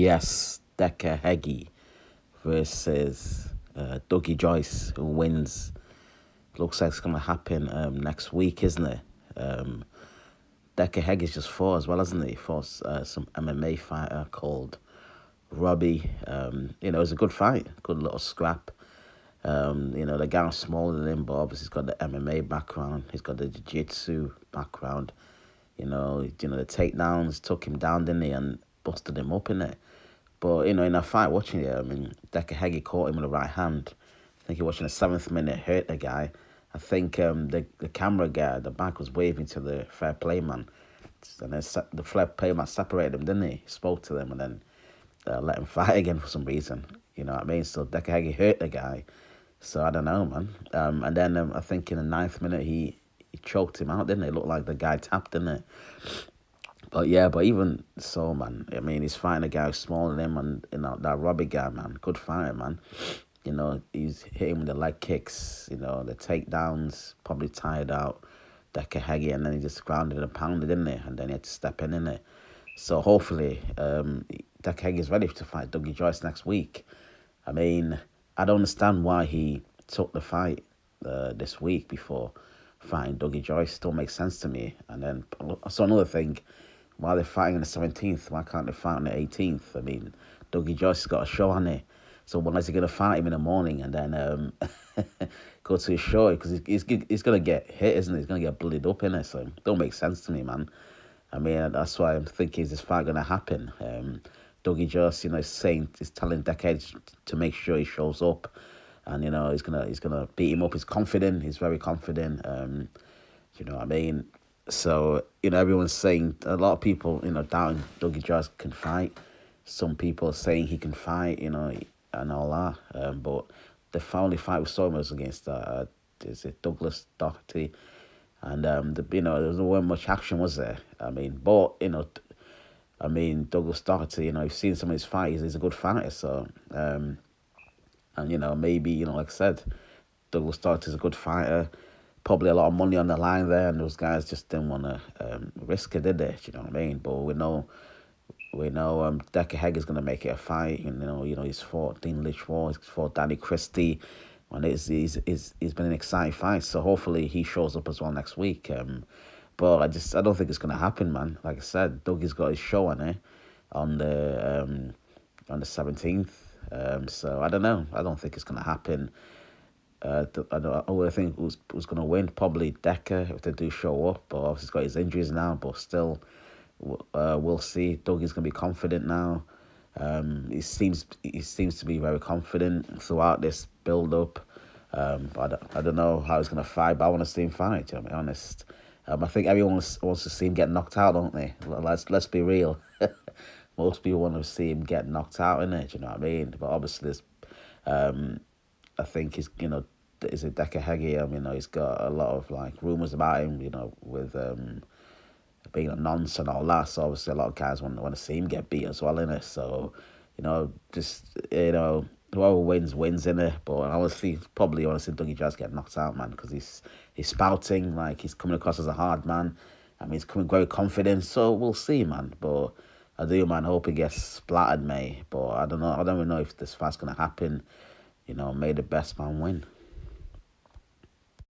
Yes, Decca Heggie versus Dougie Joyce, who wins. Looks like it's going to happen next week, isn't it? Um, Decca Heggie's just fought as well, hasn't he? Fought some MMA fighter called Robbie. It was a good fight, good little scrap. The guy's smaller than him, but obviously he's got the MMA background. He's got the jiu-jitsu background. The takedowns took him down, didn't he, and busted him up in it. But, in a fight, watching it, I mean, Decca Heggie caught him with the right hand. I think he watching the seventh minute, hurt the guy. I think the camera guy at the back was waving to the fair play man. And then the fair play man separated him, didn't he? Spoke to them and then let him fight again for some reason. You know what I mean? So Decca Heggie hurt the guy. So I don't know, man. And then I think in the ninth minute, he choked him out, didn't it? It looked like the guy tapped, didn't it? But yeah, but even so, man, I mean, he's fighting a guy who's smaller than him, and that Robbie guy, man, good fighter, man. He's hitting with the leg kicks, the takedowns, probably tired out Decca Heggie, and then he just grounded and pounded, didn't he? And then he had to step in it. So hopefully, Decca Heggie is ready to fight Dougie Joyce next week. I mean, I don't understand why he took the fight this week before fighting Dougie Joyce. Don't make sense to me. And then I saw another thing. Why they're fighting on the 17th? Why can't they fight on the 18th? I mean, Dougie Joyce has got a show on it. So when is he going to fight him in the morning and then go to his show? Because he's going to get hit, isn't he? He's going to get bloodied up in it. So it don't make sense to me, man. I mean, that's why I'm thinking, is this fight going to happen? Dougie Joyce, is telling Decade to make sure he shows up. And, he's gonna beat him up. He's confident. He's very confident. You know what I mean? So, everyone's saying, a lot of people, doubting Dougie Joyce can fight. Some people are saying he can fight, and all that. But the only fight we saw him was against, is it Douglas Doherty? And, there wasn't much action, was there? I mean, but, Douglas Doherty, you've seen some of his fights. He's a good fighter, so, and, maybe, like I said, Douglas Doherty's a good fighter. Probably a lot of money on the line there, and those guys just didn't want to risk it, did they? Do you know what I mean? But we know Decca Heggie's going to make it a fight. He's fought Dean Litchfield, he's fought Danny Christie, and he's been an exciting fight. So hopefully he shows up as well next week. But I don't think it's going to happen, man. Like I said, Dougie's got his show on it on the 17th. So I don't know. I don't think it's going to happen. I think was going to win probably Decca if they do show up, but obviously he's got his injuries now. But still, we'll see. Dougie's going to be confident now. He seems to be very confident throughout this build up. But I don't know how he's going to fight. But I want to see him fight. To be honest, I think everyone wants to see him get knocked out, don't they? Let's be real. Most people want to see him get knocked out in it. Do you know what I mean? But obviously, I think he's, is it Decca Heggie? I mean, he's got a lot of rumors about him, with being a nonce and all that. So obviously, a lot of guys want to see him get beat as well in it. So, whoever wins in it. But honestly, probably want to see Dougie Joyce get knocked out, man, because he's spouting like he's coming across as a hard man. I mean, he's coming very confident. So we'll see, man. But I do, man, hope he gets splattered, mate. But I don't know. I don't even know if this fight's gonna happen. May the best man win.